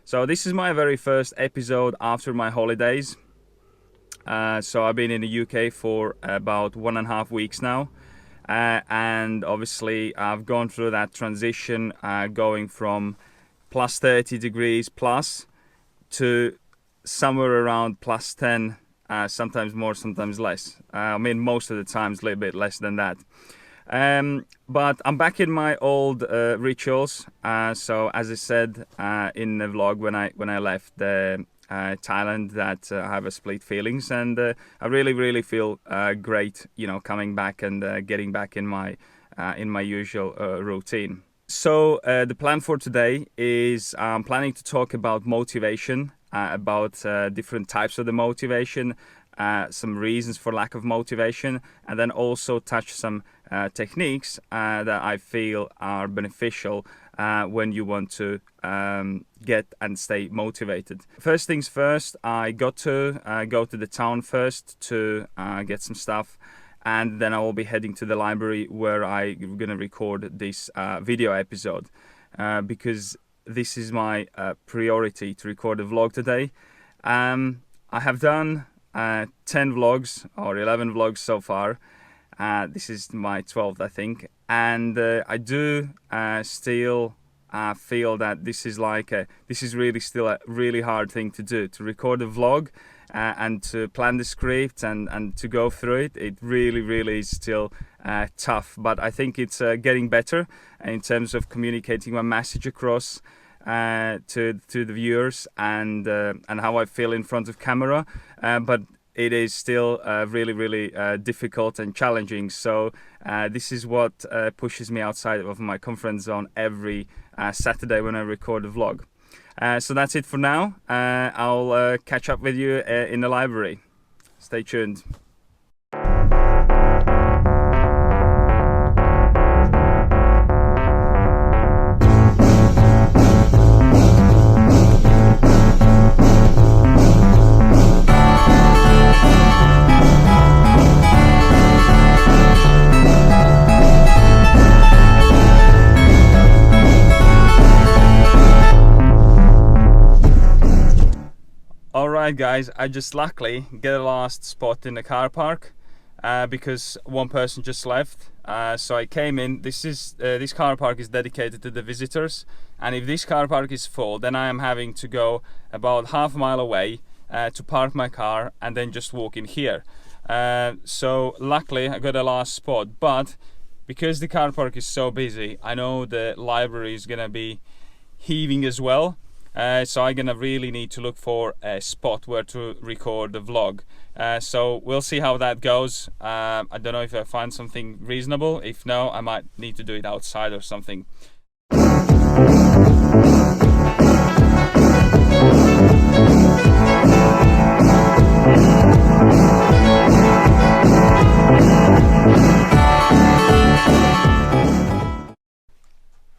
So this is my very first episode after my holidays. So I've been in the UK for about 1.5 weeks now. And obviously I've gone through that transition going from plus 30 degrees plus to somewhere around plus 10, sometimes more, sometimes less. I mean, most of the times a little bit less than that. But I'm back in my old rituals. So as I said in the vlog when I left Thailand, that I have a split feelings, and I really feel great, coming back and getting back in my usual routine. So the plan for today is I'm planning to talk about motivation, about different types of the motivation, some reasons for lack of motivation, and then also touch some techniques that I feel are beneficial when you want to get and stay motivated. First things first, I got to go to the town first to get some stuff, and then I will be heading to the library where I'm gonna record this video episode because this is my priority to record a vlog today. I have done 10 vlogs or 11 vlogs so far. This is my 12th, I think, and I do still feel that this is really still a really hard thing to do, to record a vlog and to plan the script and to go through it. It really is still tough, but I think it's getting better in terms of communicating my message across to the viewers and how I feel in front of camera, but it is still really difficult and challenging. So this is what pushes me outside of my comfort zone every Saturday when I record a vlog. So that's it for now. I'll catch up with you in the library. Stay tuned. Alright guys, I just luckily get a last spot in the car park because one person just left. So I came in. This car park is dedicated to the visitors, and if this car park is full, then I am having to go about half a mile away to park my car and then just walk in here. So luckily I got a last spot, but because the car park is so busy, I know the library is gonna be heaving as well. So I'm gonna really need to look for a spot where to record the vlog. So we'll see how that goes. I don't know if I find something reasonable. If no, I might need to do it outside or something.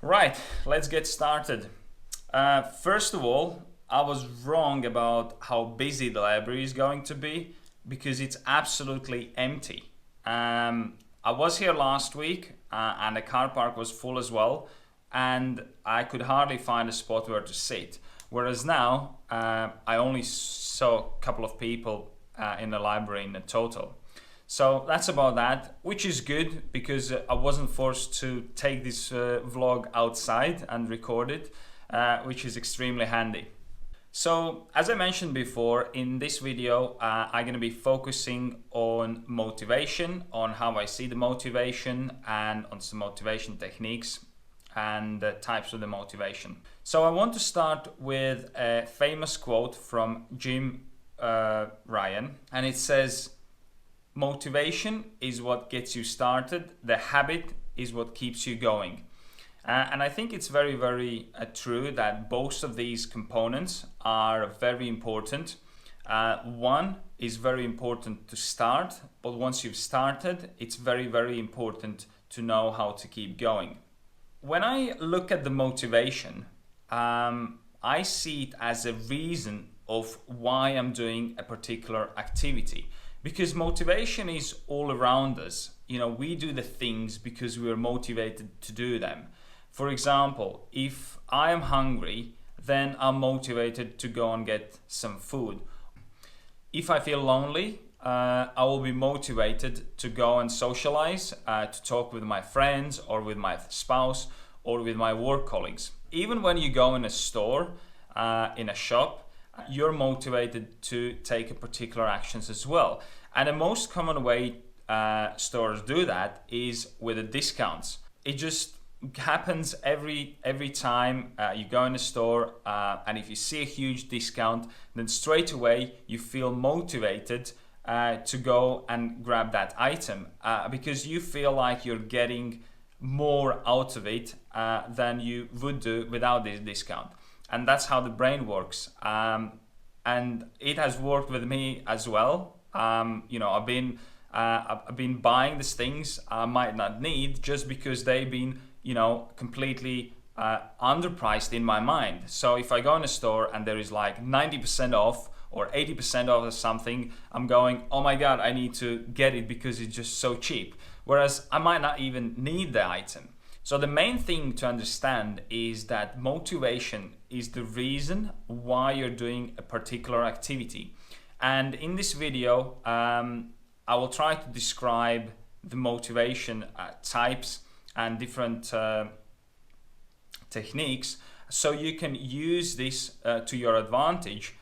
Right, let's get started. First of all, I was wrong about how busy the library is going to be because it's absolutely empty. I was here last week and the car park was full as well, and I could hardly find a spot where to sit. Whereas now, I only saw a couple of people in the library in the total. So that's about that, which is good because I wasn't forced to take this vlog outside and record it. Which is extremely handy. So as I mentioned before, in this video I'm going to be focusing on motivation, on how I see the motivation, and on some motivation techniques and types of the motivation. So I want to start with a famous quote from Jim Ryan, and it says, "Motivation is what gets you started, the habit is what keeps you going." And I think it's very true that both of these components are very important. One is very important to start, but once you've started, it's very important to know how to keep going. When I look at the motivation, I see it as a reason of why I'm doing a particular activity, because motivation is all around us. We do the things because we are motivated to do them. For example, if I am hungry, then I'm motivated to go and get some food. If I feel lonely, I will be motivated to go and socialize, to talk with my friends or with my spouse or with my work colleagues. Even when you go in a store, in a shop, you're motivated to take a particular actions as well. And the most common way stores do that is with the discounts. It just happens every time you go in a store, and if you see a huge discount, then straight away you feel motivated to go and grab that item, because you feel like you're getting more out of it than you would do without this discount. And that's how the brain works, and it has worked with me as well. I've been buying these things I might not need just because they've been completely underpriced in my mind. So if I go in a store and there is like 90% off or 80% off or something, I'm going, oh my God, I need to get it because it's just so cheap. Whereas I might not even need the item. So the main thing to understand is that motivation is the reason why you're doing a particular activity. And in this video, I will try to describe the motivation types and different techniques, so you can use this to your advantage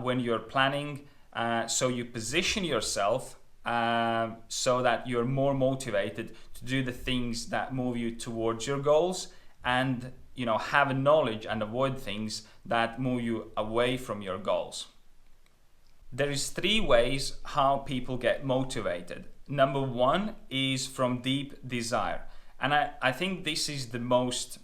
when you're planning, so you position yourself so that you're more motivated to do the things that move you towards your goals, and have a knowledge and avoid things that move you away from your goals. There is 3 ways how people get motivated. Number 1 is from deep desire. And I think this is the most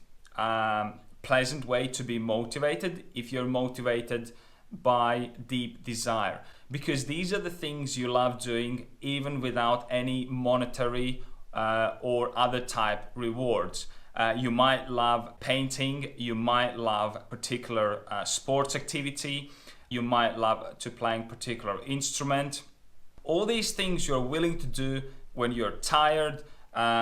pleasant way to be motivated, if you're motivated by deep desire. Because these are the things you love doing even without any monetary or other type rewards. You might love painting, you might love a particular sports activity, you might love to play a particular instrument. All these things you're willing to do when you're tired,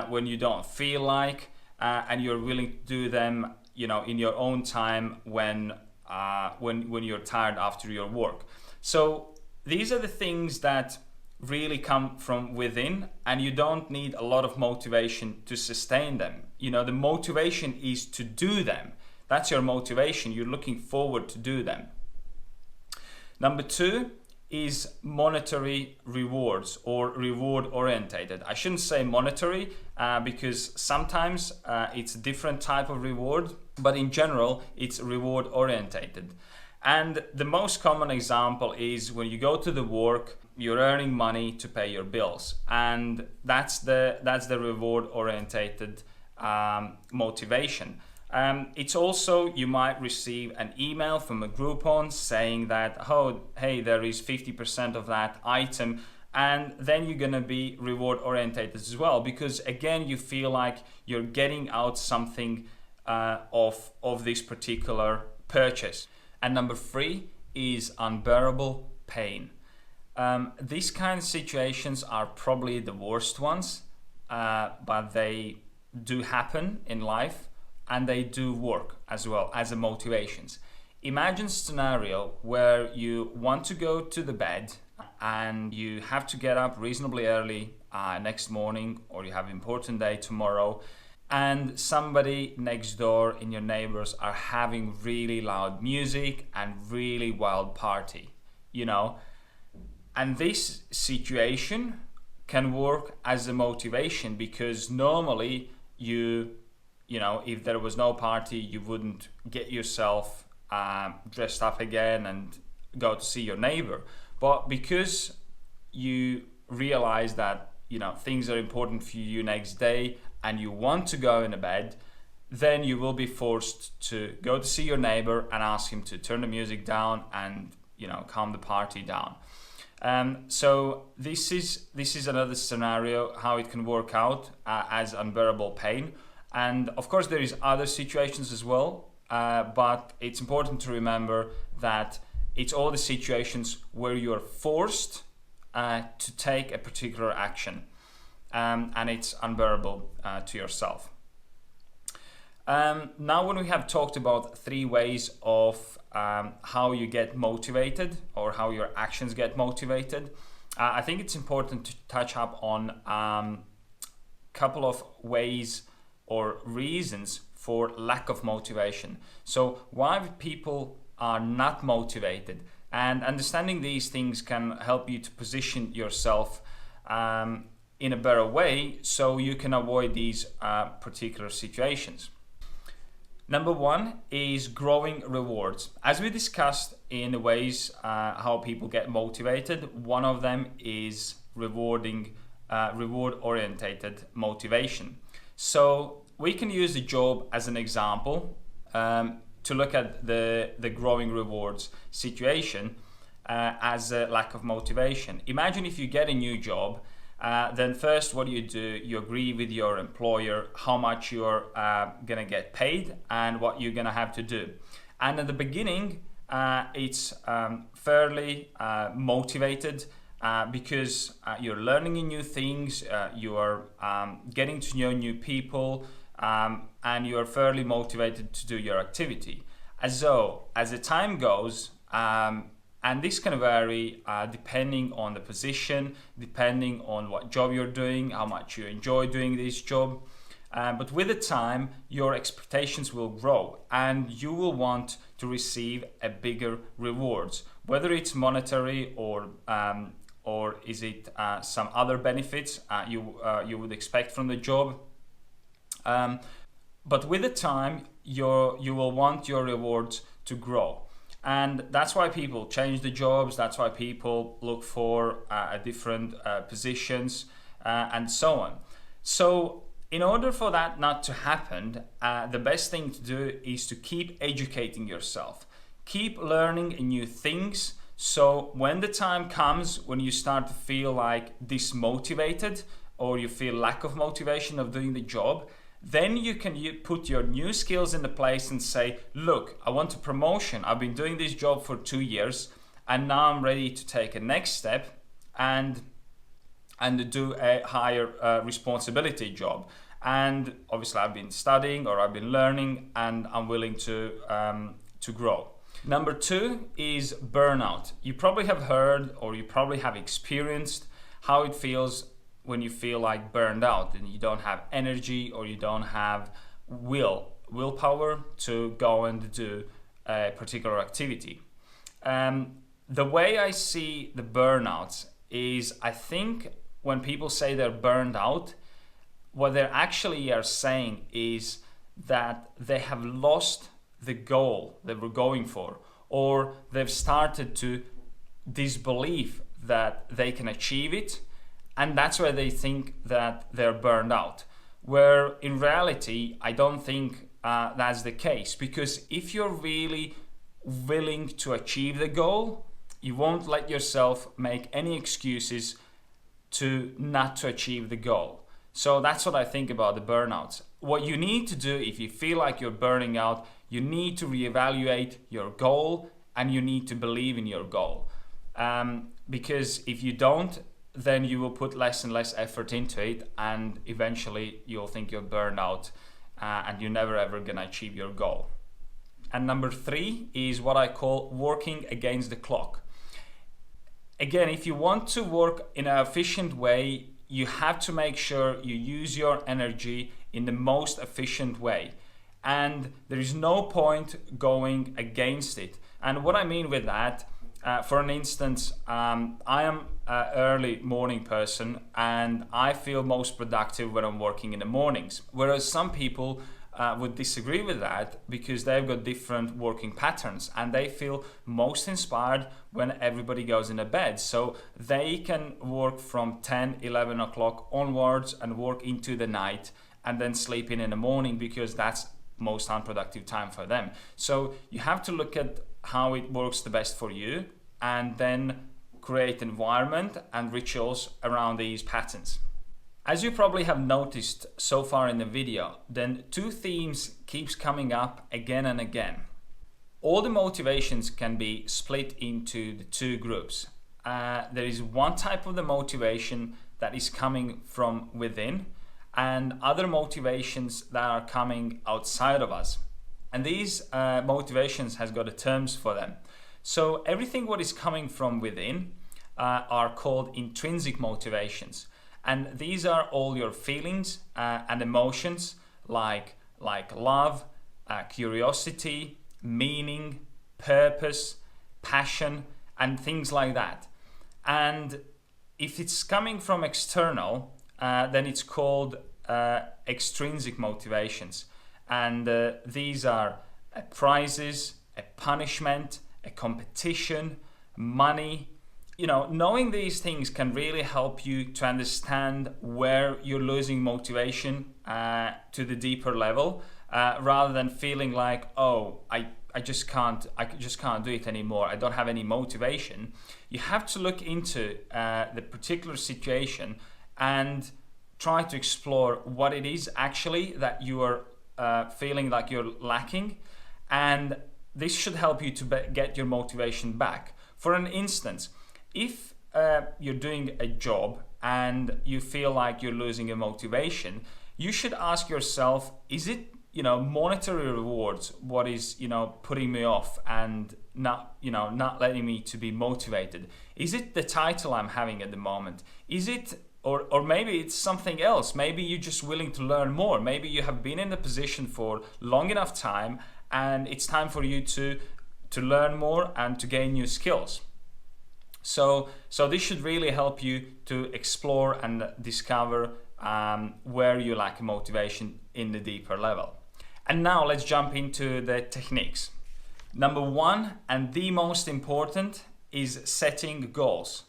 when you don't feel like, and you're willing to do them, in your own time when you're tired after your work. So these are the things that really come from within, and you don't need a lot of motivation to sustain them. The motivation is to do them. That's your motivation. You're looking forward to do them. Number 2 is monetary rewards, or reward orientated. I shouldn't say monetary because sometimes it's a different type of reward, but in general it's reward orientated. And the most common example is when you go to the work, you're earning money to pay your bills, and that's the reward orientated motivation. It's also, you might receive an email from a Groupon saying that, oh, hey, there is 50% of that item, and then you're gonna be reward orientated as well, because again, you feel like you're getting out something of this particular purchase. And number 3 is unbearable pain. These kind of situations are probably the worst ones, but they do happen in life. And they do work as well as a motivations. Imagine a scenario where you want to go to the bed and you have to get up reasonably early next morning, or you have an important day tomorrow, and somebody next door in your neighbors are having really loud music and really wild party, And this situation can work as a motivation, because normally if there was no party, you wouldn't get yourself dressed up again and go to see your neighbor. But because you realize that things are important for you next day and you want to go in a bed, then you will be forced to go to see your neighbor and ask him to turn the music down and calm the party down. So this is another scenario how it can work out as unbearable pain. And of course there is other situations as well, but it's important to remember that it's all the situations where you are forced to take a particular action, and it's unbearable to yourself. Now, when we have talked about 3 ways of how you get motivated or how your actions get motivated, I think it's important to touch up on a couple of ways or reasons for lack of motivation. So why people are not motivated, and understanding these things can help you to position yourself in a better way so you can avoid these particular situations. Number 1 is growing rewards. As we discussed in the ways how people get motivated, one of them is reward-orientated motivation. So we can use the job as an example to look at the growing rewards situation as a lack of motivation. Imagine if you get a new job, then first what do? You agree with your employer how much you're gonna get paid and what you're gonna have to do. And at the beginning, it's fairly motivated because you're learning new things, you are getting to know new people, and you are fairly motivated to do your activity. As the time goes, and this can vary depending on the position, depending on what job you're doing, how much you enjoy doing this job. But with the time, your expectations will grow and you will want to receive a bigger rewards, whether it's monetary or is it some other benefits you would expect from the job. But with the time, you will want your rewards to grow. And that's why people change the jobs, that's why people look for different positions and so on. So in order for that not to happen, the best thing to do is to keep educating yourself. Keep learning new things, so when the time comes when you start to feel like dismotivated or you feel lack of motivation of doing the job, then you can put your new skills into place and say, look, I want a promotion. I've been doing this job for 2 years and now I'm ready to take a next step and do a higher responsibility job. And obviously I've been studying or I've been learning and I'm willing to grow. Number 2 is burnout. You probably have heard or you probably have experienced how it feels when you feel like burned out and you don't have energy or you don't have willpower to go and do a particular activity. The way I see the burnouts is, I think when people say they're burned out, what they actually are saying is that they have lost the goal they were going for, or they've started to disbelieve that they can achieve it, and that's why they think that they're burned out. Where in reality, I don't think that's the case, because if you're really willing to achieve the goal, you won't let yourself make any excuses to not to achieve the goal. So that's what I think about the burnouts. What you need to do if you feel like you're burning out, you need to reevaluate your goal and you need to believe in your goal. Because if you don't, then you will put less and less effort into it and eventually you'll think you're burned out and you're never ever gonna achieve your goal. And number 3 is what I call working against the clock. Again, if you want to work in an efficient way, you have to make sure you use your energy in the most efficient way. And there is no point going against it. And what I mean with that, for an instance, I am an early morning person and I feel most productive when I'm working in the mornings. Whereas some people would disagree with that because they've got different working patterns and they feel most inspired when everybody goes into bed. So they can work from 10, 11 o'clock onwards and work into the night and then sleep in the morning because that's most unproductive time for them. So you have to look at how it works the best for you and then create environment and rituals around these patterns. As you probably have noticed so far in the video, then 2 themes keeps coming up again and again. All the motivations can be split into the 2 groups. There is one type of the motivation that is coming from within, and other motivations that are coming outside of us. And these motivations has got terms for them. So everything what is coming from within are called intrinsic motivations. And these are all your feelings and emotions like love, curiosity, meaning, purpose, passion, and things like that. And if it's coming from external, then it's called extrinsic motivations. And these are prizes, a punishment, a competition, money. Knowing these things can really help you to understand where you're losing motivation to the deeper level, rather than feeling like, oh, I just can't do it anymore. I don't have any motivation. You have to look into the particular situation and try to explore what it is actually that you are feeling like you're lacking, and this should help you to get your motivation back. For an instance, if you're doing a job and you feel like you're losing your motivation, you should ask yourself, is it monetary rewards what is putting me off and not letting me to be motivated? Is it the title I'm having at the moment? Is it or maybe it's something else? Maybe you're just willing to learn more. Maybe you have been in the position for long enough time and it's time for you to learn more and to gain new skills. So this should really help you to explore and discover where you lack motivation in the deeper level. And now let's jump into the techniques. Number one, and the most important, is setting goals.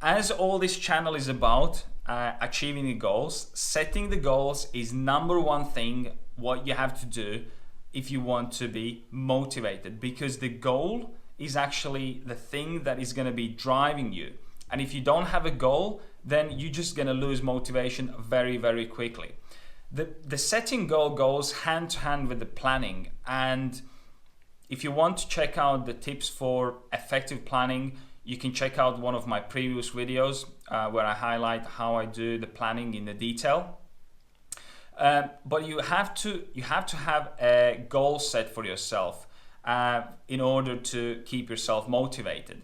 As all this channel is about achieving the goals, setting the goals is number one thing what you have to do if you want to be motivated, because the goal is actually the thing that is going to be driving you. And if you don't have a goal, then you're just going to lose motivation very, very quickly. The setting goal goes hand to hand with the planning. And if you want to check out the tips for effective planning, you can check out one of my previous videos where I highlight how I do the planning in the detail. But you have to have a goal set for yourself in order to keep yourself motivated.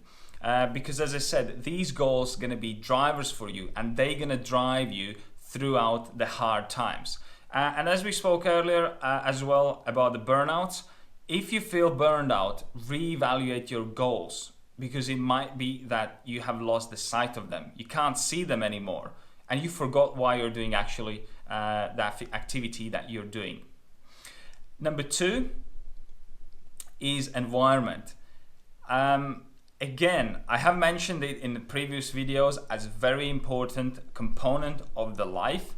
Because as I said, these goals are going to be drivers for you, and they're going to drive you throughout the hard times. And as we spoke earlier as well about the burnouts, if you feel burned out, reevaluate your goals, because it might be that you have lost the sight of them. You can't see them anymore, and you forgot why you're doing actually that activity that you're doing. Number two is environment. Again, I have mentioned it in the previous videos as a very important component of the life,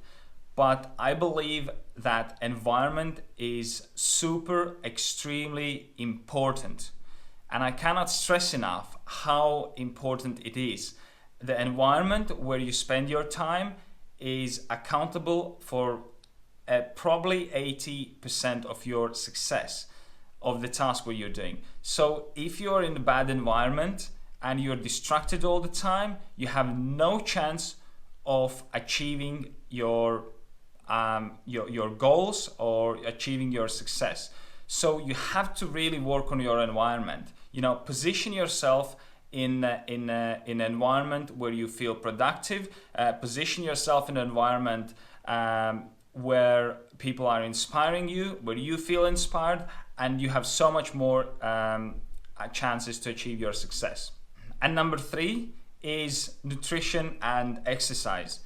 but I believe that environment is super extremely important. And I cannot stress enough how important it is. The environment where you spend your time is accountable for probably 80% of your success of the task what you're doing. So if you're in a bad environment and you're distracted all the time, you have no chance of achieving your goals or achieving your success. So you have to really work on your environment. Position yourself in an environment where you feel productive. Position yourself in an environment where people are inspiring you, where you feel inspired, and you have so much more chances to achieve your success. And number three is nutrition and exercise.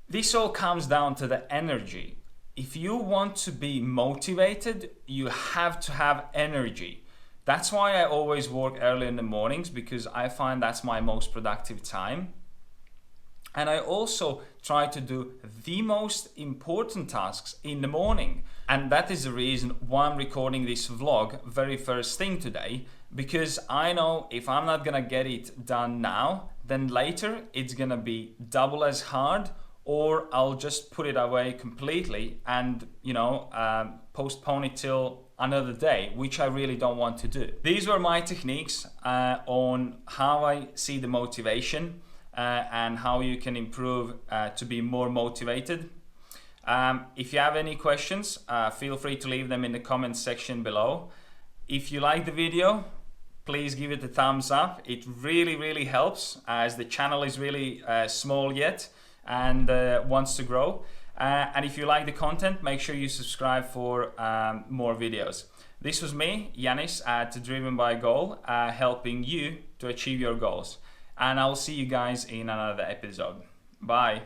This all comes down to the energy. If you want to be motivated, you have to have energy. That's why I always work early in the mornings, because I find that's my most productive time. And I also try to do the most important tasks in the morning. And that is the reason why I'm recording this vlog very first thing today, because I know if I'm not gonna get it done now, then later it's gonna be double as hard, or I'll just put it away completely and postpone it till another day, which I really don't want to do. These were my techniques on how I see the motivation and how you can improve to be more motivated. If you have any questions, feel free to leave them in the comments section below. If you like the video, please give it a thumbs up. It really helps, as the channel is really small yet and wants to grow. And if you like the content, make sure you subscribe for more videos. This was me, Janis, at Driven by Goal, helping you to achieve your goals. And I'll see you guys in another episode. Bye.